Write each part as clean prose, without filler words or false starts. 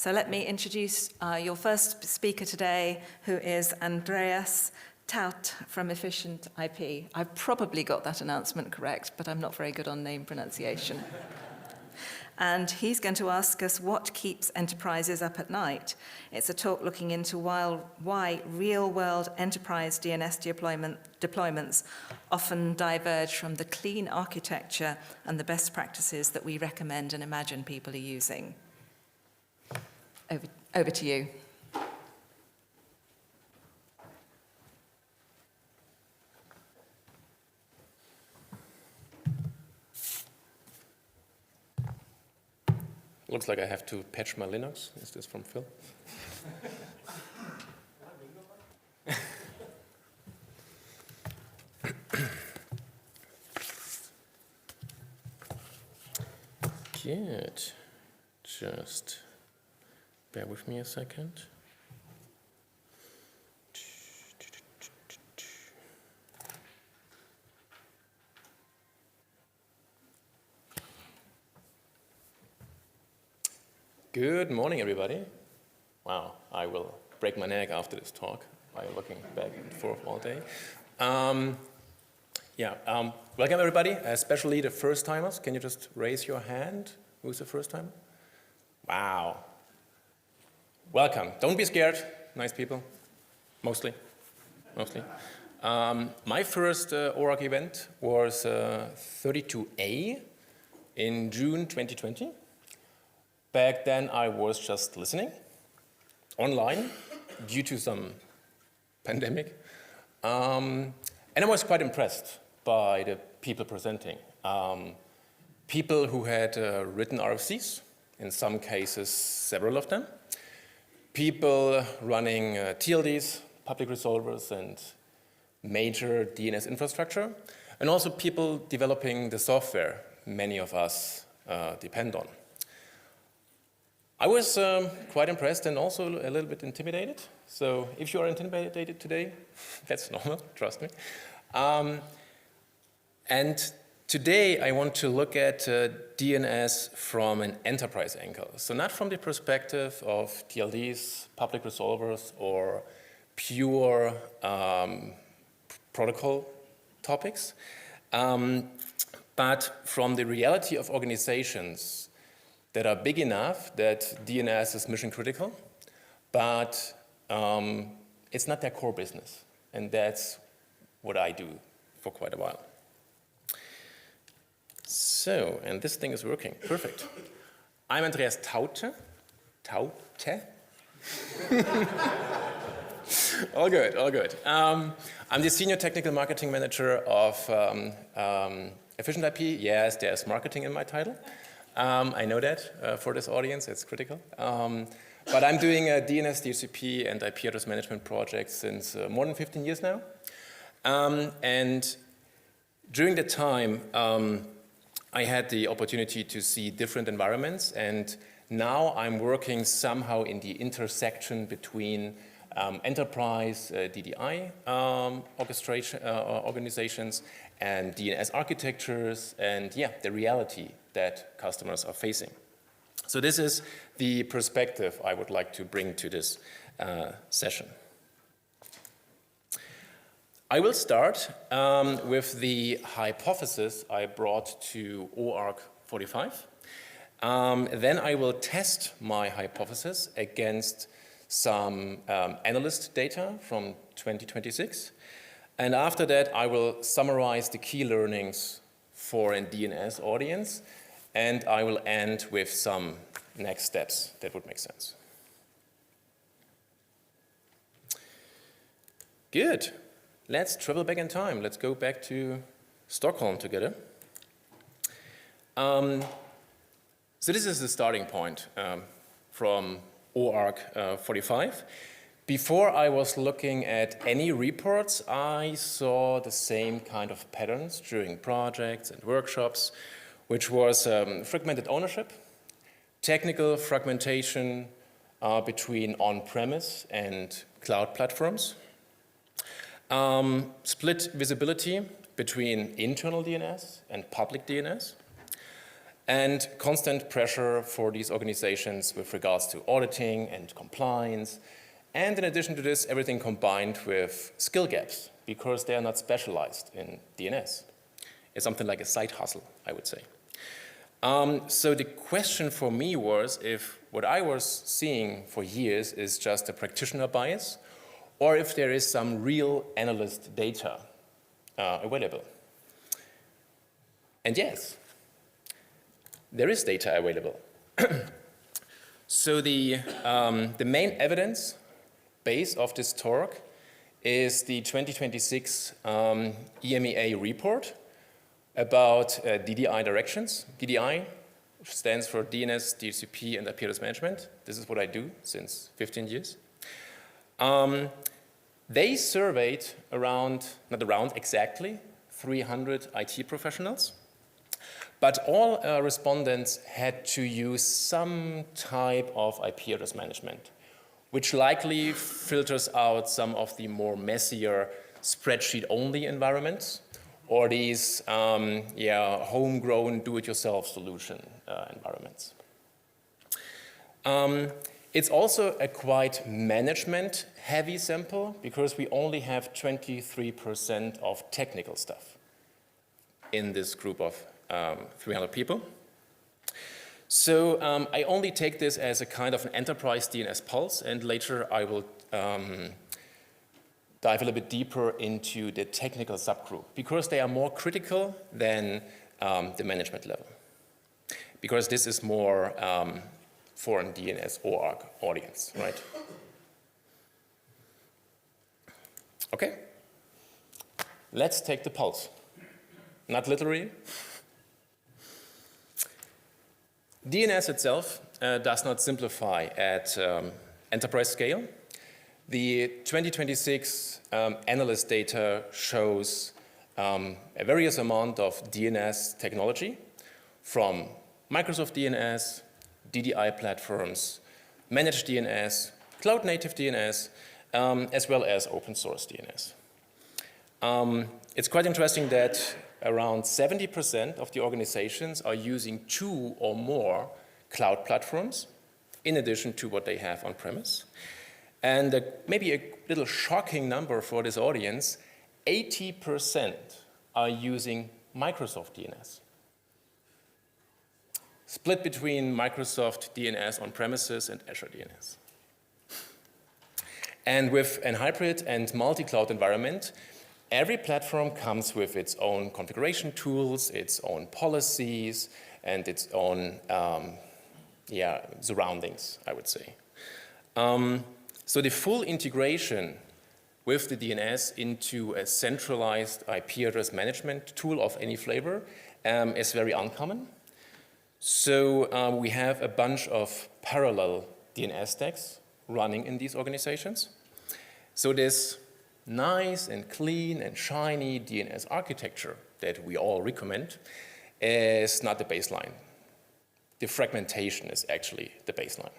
So let me introduce your first speaker today, who is Andreas Taudte from EfficientIP. I probably got that announcement correct, but I'm not very good on name pronunciation. And he's going to ask us what keeps enterprises up at night. It's a talk looking into why real-world enterprise DNS deployments often diverge from the clean architecture and the best practices that we recommend and imagine people are using. Over to you. Looks like I have to patch my Linux. Is this from Phil? Good. Just bear with me a second. Good morning, everybody. Wow, I will break my neck after this talk by looking back and forth all day. Welcome, everybody, especially the first-timers. Can you just raise your hand? Who's the first-timer? Wow. Welcome. Don't be scared. Nice people. Mostly. My first OARC event was 32A in June 2020. Back then, I was just listening online due to some pandemic. And I was quite impressed by the people presenting. People who had written RFCs, in some cases, several of them. People running TLDs, public resolvers, and major DNS infrastructure. And also people developing the software many of us depend on. I was quite impressed and also a little bit intimidated. So if you are intimidated today, that's normal, trust me. And today I want to look at DNS from an enterprise angle. So not from the perspective of TLDs, public resolvers, or pure protocol topics, but from the reality of organizations that are big enough that DNS is mission critical, but it's not their core business. And that's what I do for quite a while. So, and this thing is working, perfect. I'm Andreas Taudte. Taudte? All good, all good. I'm the Senior Technical Marketing Manager of EfficientIP. Yes, there's marketing in my title. I know that for this audience, it's critical. But I'm doing a DNS, DHCP, and IP address management project since more than 15 years now. And during that time, I had the opportunity to see different environments, and now I'm working somehow in the intersection between enterprise DDI orchestration organizations and DNS architectures, and the reality that customers are facing. So this is the perspective I would like to bring to this session. I will start with the hypothesis I brought to OARC 45. Then I will test my hypothesis against some analyst data from 2026. And after that, I will summarize the key learnings for a DNS audience, and I will end with some next steps that would make sense. Good. Let's travel back in time. Let's go back to Stockholm together. So this is the starting point from OARC 45. Before I was looking at any reports, I saw the same kind of patterns during projects and workshops, which was fragmented ownership, technical fragmentation between on-premise and cloud platforms, split visibility between internal DNS and public DNS, and constant pressure for these organizations with regards to auditing and compliance. And in addition to this, everything combined with skill gaps, because they are not specialized in DNS. It's something like a side hustle, I would say. So the question for me was if what I was seeing for years is just a practitioner bias, or if there is some real analyst data available. And yes, there is data available. So the main evidence base of this talk is the 2026 EMEA report about DDI directions. DDI stands for DNS, DHCP, and IP address management. This is what I do since 15 years. They surveyed not exactly, 300 IT professionals. But all respondents had to use some type of IP address management, which likely filters out some of the more messier spreadsheet-only environments, or these homegrown do-it-yourself solution environments. It's also a quite management-heavy sample, because we only have 23% of technical stuff in this group of 300 people. So I only take this as a kind of an enterprise DNS pulse, and later I will dive a little bit deeper into the technical subgroup, because they are more critical than the management level. Because this is more for a DNS-OARC audience, right? Okay, let's take the pulse. Not literally. DNS itself does not simplify at enterprise scale. The 2026 analyst data shows a various amount of DNS technology from Microsoft DNS, DDI platforms, managed DNS, cloud-native DNS, as well as open source DNS. It's quite interesting that around 70% of the organizations are using 2 or more cloud platforms in addition to what they have on premise. And maybe a little shocking number for this audience, 80% are using Microsoft DNS. Split between Microsoft DNS on premises and Azure DNS. And with a hybrid and multi-cloud environment, every platform comes with its own configuration tools, its own policies, and its own surroundings, I would say. So the full integration with the DNS into a centralized IP address management tool of any flavor is very uncommon. So we have a bunch of parallel DNS stacks running in these organizations. So this nice and clean and shiny DNS architecture that we all recommend is not the baseline. The fragmentation is actually the baseline.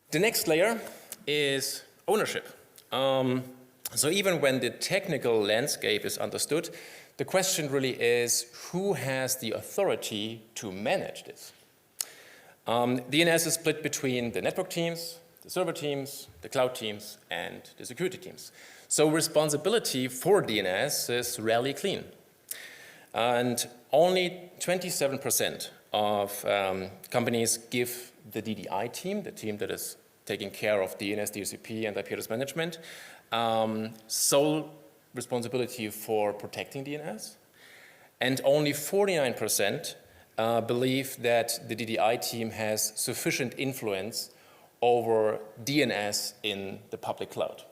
The next layer is ownership. So even when the technical landscape is understood, the question really is who has the authority to manage this? DNS is split between the network teams, the server teams, the cloud teams, and the security teams. So responsibility for DNS is rarely clean. And only 27% of companies give the DDI team, the team that is taking care of DNS, DHCP, and IP address management, sole responsibility for protecting DNS. And only 49% believe that the DDI team has sufficient influence over DNS in the public cloud.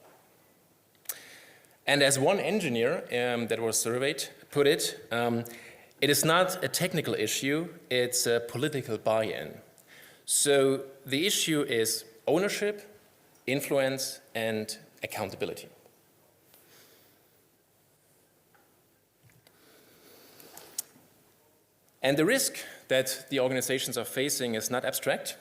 And as one engineer that was surveyed put it, it is not a technical issue, it's a political buy-in. So the issue is ownership, influence, and accountability. And the risk that the organizations are facing is not abstract.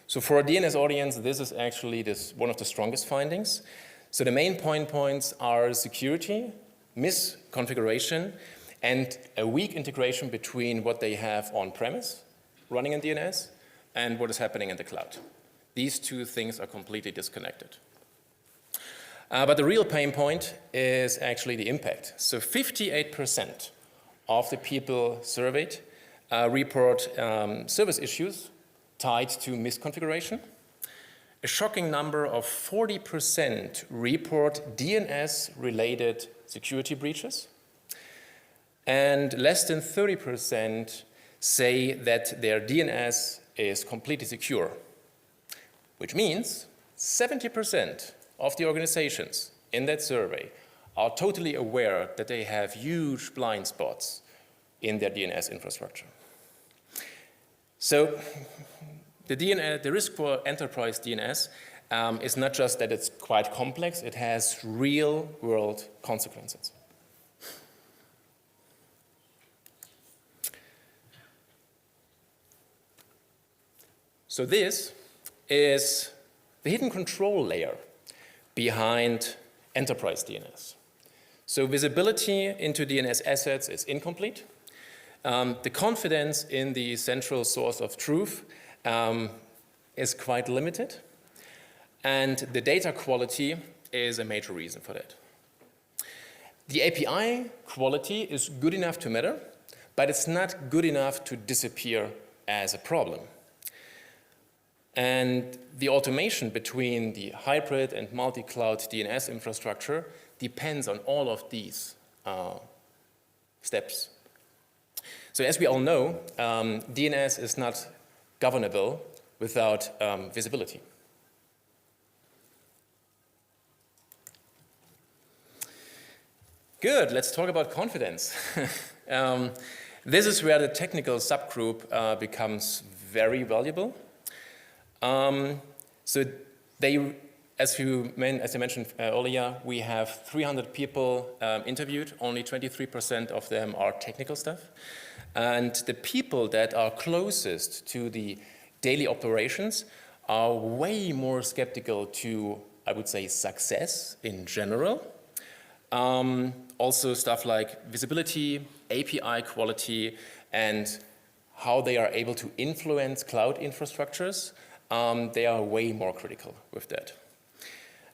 So for a DNS audience, this is actually one of the strongest findings. So the main points are security, misconfiguration and a weak integration between what they have on-premise running in DNS and what is happening in the cloud. These two things are completely disconnected. But the real pain point is actually the impact. So 58% of the people surveyed report service issues tied to misconfiguration. A shocking number of 40% report DNS-related security breaches. And less than 30% say that their DNS is completely secure, which means 70% of the organizations in that survey are totally aware that they have huge blind spots in their DNS infrastructure. So the risk for enterprise DNS is not just that it's quite complex, it has real-world consequences. So this is the hidden control layer behind enterprise DNS. So visibility into DNS assets is incomplete. The confidence in the central source of truth is quite limited. And the data quality is a major reason for that. The API quality is good enough to matter, but it's not good enough to disappear as a problem. And the automation between the hybrid and multi-cloud DNS infrastructure depends on all of these steps. So as we all know, DNS is not governable without visibility. Good, let's talk about confidence. This is where the technical subgroup becomes very valuable. So as I mentioned earlier, we have 300 people interviewed. Only 23% of them are technical staff. And the people that are closest to the daily operations are way more skeptical to, I would say, success in general. Also stuff like visibility, API quality, and how they are able to influence cloud infrastructures. They are way more critical with that.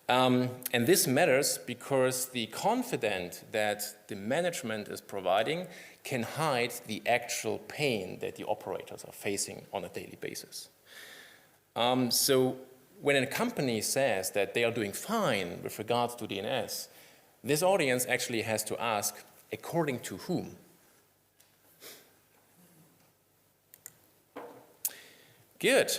And this matters because the confidence that the management is providing can hide the actual pain that the operators are facing on a daily basis. So when a company says that they are doing fine with regards to DNS, this audience actually has to ask, according to whom? Good.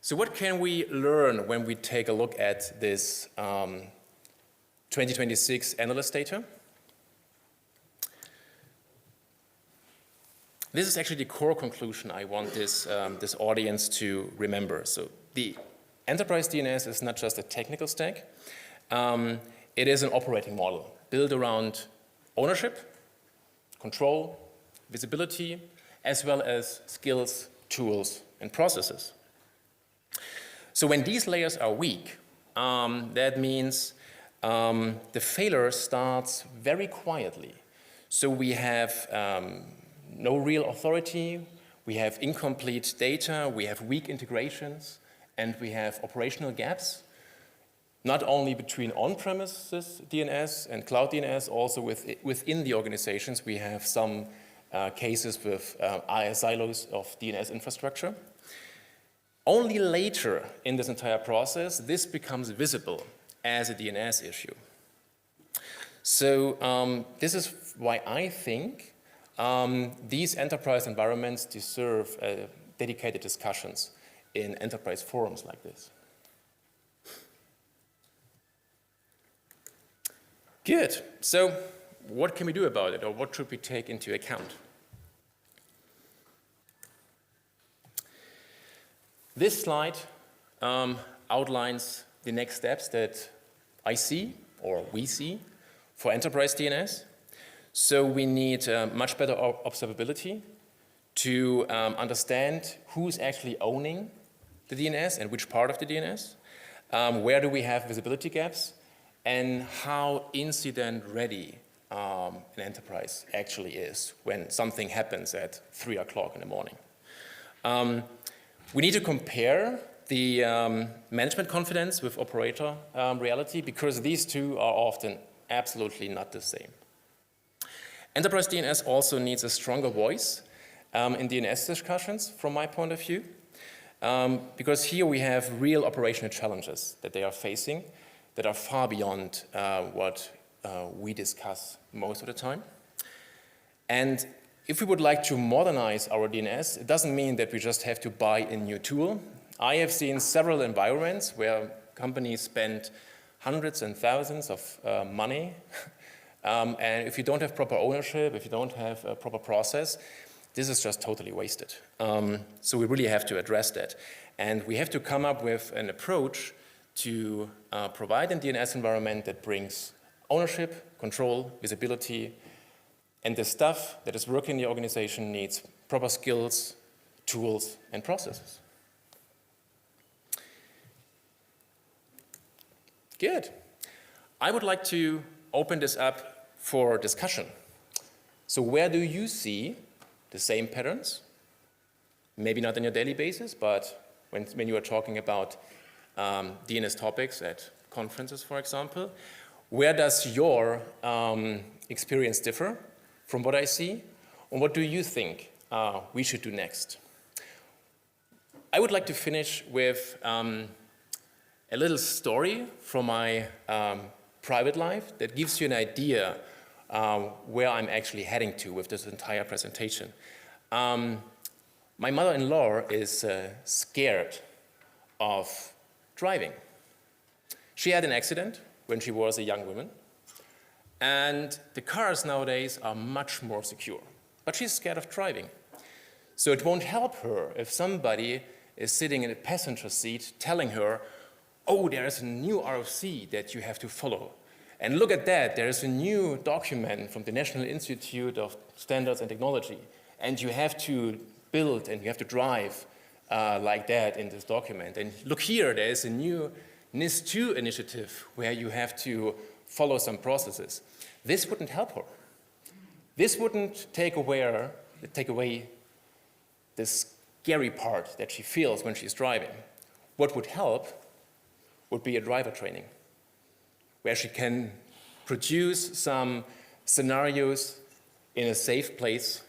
So what can we learn when we take a look at this 2026 analyst data? This is actually the core conclusion I want this audience to remember. So the enterprise DNS is not just a technical stack. It is an operating model built around ownership, control, visibility, as well as skills, tools, and processes. So when these layers are weak, that means the failure starts very quietly. So we have no real authority, we have incomplete data, we have weak integrations, and we have operational gaps, not only between on-premises DNS and cloud DNS, also within the organizations. We have some cases with silos of DNS infrastructure. Only later in this entire process, this becomes visible as a DNS issue. So this is why I think these enterprise environments deserve dedicated discussions in enterprise forums like this. Good. So what can we do about it, or what should we take into account? This slide outlines the next steps that I see, or we see, for enterprise DNS. So we need much better observability to understand who's actually owning the DNS and which part of the DNS. Where do we have visibility gaps? and how incident ready an enterprise actually is when something happens at 3 o'clock in the morning. We need to compare the management confidence with operator reality, because these two are often absolutely not the same. Enterprise DNS also needs a stronger voice in DNS discussions, from my point of view, because here we have real operational challenges that they are facing that are far beyond what we discuss most of the time. And if we would like to modernize our DNS, it doesn't mean that we just have to buy a new tool. I have seen several environments where companies spend hundreds and thousands of money, and if you don't have proper ownership, if you don't have a proper process, this is just totally wasted. So we really have to address that. And we have to come up with an approach to provide a DNS environment that brings ownership, control, visibility, and the stuff that is working in the organization needs proper skills, tools, and processes. Good. I would like to open this up for discussion. So where do you see the same patterns? Maybe not on your daily basis, but when you are talking about DNS topics at conferences, for example, where does your experience differ from what I see? And what do you think we should do next? I would like to finish with a little story from my private life that gives you an idea where I'm actually heading to with this entire presentation. My mother-in-law is scared of driving. She had an accident when she was a young woman, and the cars nowadays are much more secure, but she's scared of driving. So it won't help her if somebody is sitting in a passenger seat telling her, oh, there is a new RFC that you have to follow. And look at that, there is a new document from the National Institute of Standards and Technology, and you have to build and you have to drive like that in this document. And look here, there is a new NIS2 initiative where you have to follow some processes. This wouldn't help her. This wouldn't take away the scary part that she feels when she's driving. What would help would be a driver training, where she can produce some scenarios in a safe place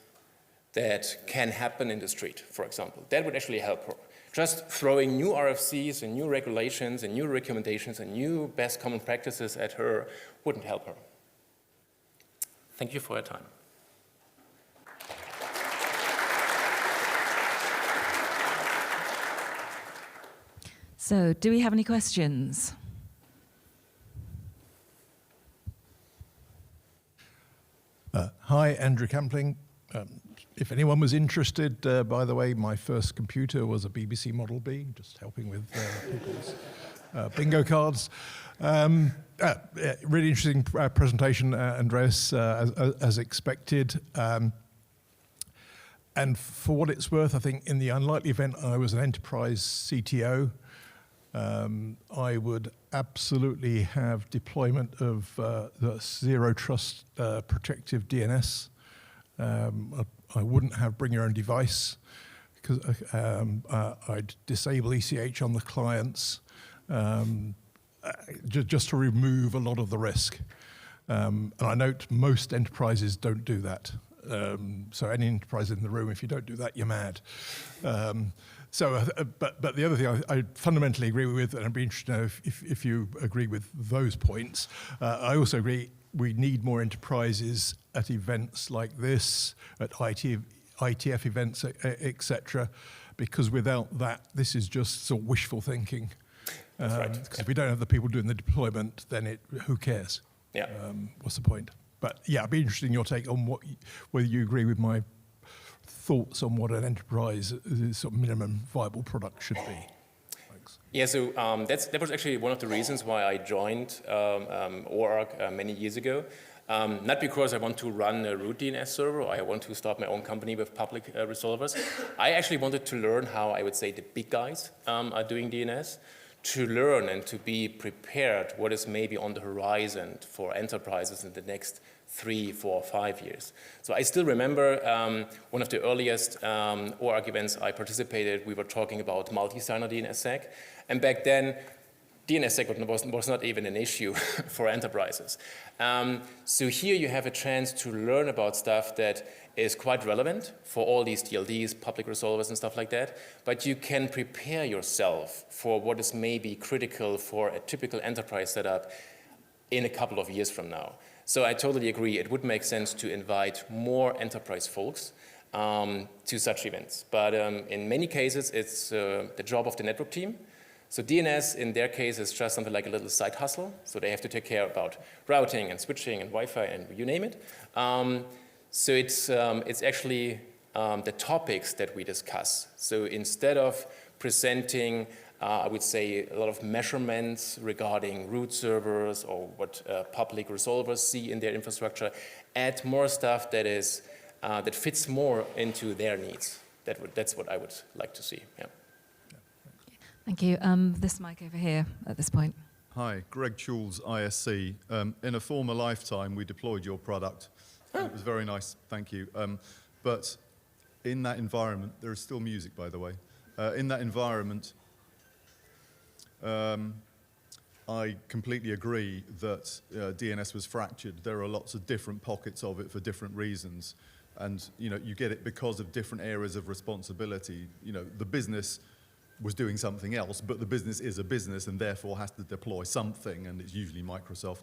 that can happen in the street, for example. That would actually help her. Just throwing new RFCs and new regulations and new recommendations and new best common practices at her wouldn't help her. Thank you for your time. So, do we have any questions? Hi, Andrew Campling. If anyone was interested, by the way, my first computer was a BBC Model B, just helping with people's bingo cards. Really interesting presentation, Andreas, as expected. And for what it's worth, I think in the unlikely event I was an enterprise CTO, I would absolutely have deployment of the zero trust protective DNS. I wouldn't have bring your own device, because I'd disable ECH on the clients just to remove a lot of the risk. And I note most enterprises don't do that. So any enterprise in the room, if you don't do that, you're mad. But the other thing I fundamentally agree with, and I'd be interested to know if you agree with those points. I also agree we need more enterprises at events like this, at ITF events, etc. Because without that, this is just sort of wishful thinking. That's right. Because if we don't have the people doing the deployment, then who cares? Yeah. What's the point? But yeah, I'd be interested in your take on whether you agree with my thoughts on what an enterprise sort of minimum viable product should be. Thanks. Yeah, so that was actually one of the reasons why I joined OARC many years ago. Not because I want to run a root DNS server or I want to start my own company with public resolvers. I actually wanted to learn how, I would say, the big guys are doing DNS, to learn and to be prepared what is maybe on the horizon for enterprises in the next 3, 4, 5 years. So I still remember one of the earliest OARC events I participated, we were talking about multi-signer DNSSEC, and back then DNSSEC was not even an issue for enterprises. So here you have a chance to learn about stuff that is quite relevant for all these DLDs, public resolvers and stuff like that, but you can prepare yourself for what is maybe critical for a typical enterprise setup in a couple of years from now. So I totally agree, it would make sense to invite more enterprise folks to such events. But in many cases, it's the job of the network team. So DNS, in their case, is just something like a little side hustle. So they have to take care about routing and switching and Wi-Fi and you name it. So it's actually the topics that we discuss. So instead of presenting, I would say, a lot of measurements regarding root servers or what public resolvers see in their infrastructure, add more stuff that is that fits more into their needs. That's what I would like to see. Yeah. Thank you. This mic over here at this point. Hi, Greg Choules, ISC. In a former lifetime, we deployed your product. It was very nice, thank you. But in that environment, there is still music, by the way. In that environment, I completely agree that DNS was fractured. There are lots of different pockets of it for different reasons. And you get it because of different areas of responsibility. The business was doing something else, but the business is a business and therefore has to deploy something, and it's usually Microsoft.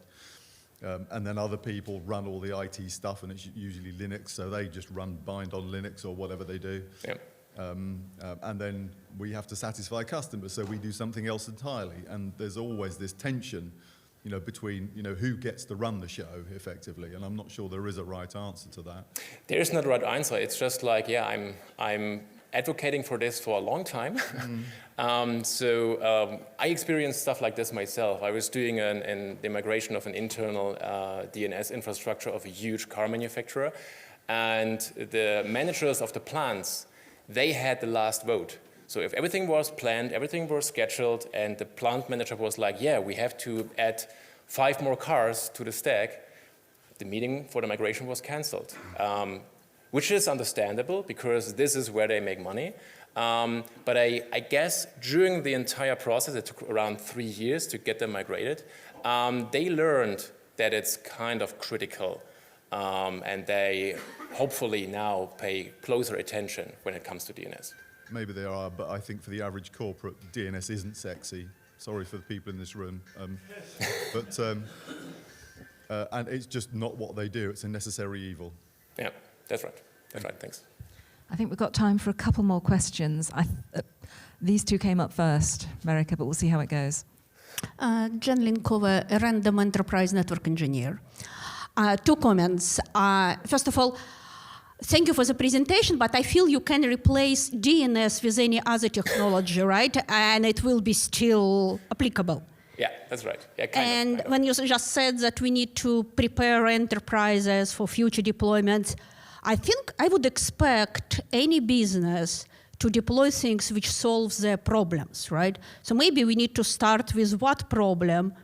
And then other people run all the IT stuff, and it's usually Linux, so they just bind on Linux or whatever they do. Yep. And then we have to satisfy customers, so we do something else entirely. And there's always this tension, between who gets to run the show effectively. And I'm not sure there is a right answer to that. There is not a right answer. It's just like, yeah, I'm advocating for this for a long time. I experienced stuff like this myself. I was doing the migration of an internal DNS infrastructure of a huge car manufacturer, and the managers of the plants, they had the last vote. So if everything was planned, everything was scheduled, and the plant manager was like, yeah, we have to add 5 more cars to the stack, the meeting for the migration was canceled. Which is understandable because this is where they make money. But I guess during the entire process, it took around 3 years to get them migrated, they learned that it's kind of critical, and they hopefully now pay closer attention when it comes to DNS. Maybe they are, but I think for the average corporate, DNS isn't sexy. Sorry for the people in this room. And it's just not what they do. It's a necessary evil. Yeah. That's right. That's right. Thanks. I think we've got time for a couple more questions. These two came up first, Marika, but we'll see how it goes. Jen Linkova, a random enterprise network engineer. 2 comments. First of all, thank you for the presentation, but I feel you can replace DNS with any other technology, right? And it will be still applicable. Yeah, that's right. Yeah, kind of. When you just said that we need to prepare enterprises for future deployments, I think I would expect any business to deploy things which solve their problems, right? So maybe we need to start with what problems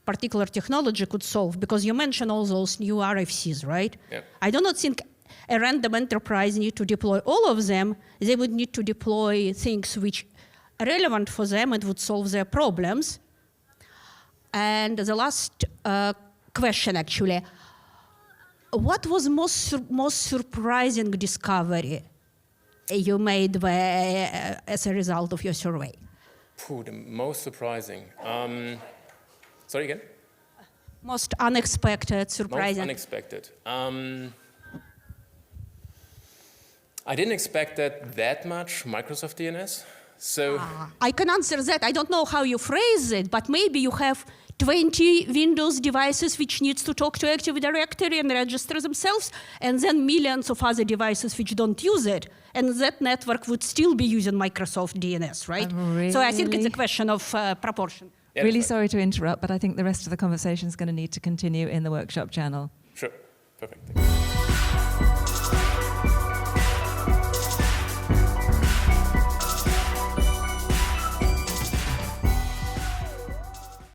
particular technology could solve, because you mentioned all those new RFCs, right? Yep. I do not think a random enterprise need to deploy all of them. They would need to deploy things which are relevant for them and would solve their problems. And the last question, actually, what was most surprising discovery you made as a result of your survey? The most surprising. Sorry again? Most unexpected, surprising. Most unexpected. I didn't expect that much Microsoft DNS. So I can answer that. I don't know how you phrase it, but maybe you have 20 Windows devices which needs to talk to Active Directory and register themselves, and then millions of other devices which don't use it. And that network would still be using Microsoft DNS, right? Really? So I think it's a question of proportion. Yeah, really sorry to interrupt, but I think the rest of the conversation is going to need to continue in the workshop channel. Sure. Perfect. Thanks.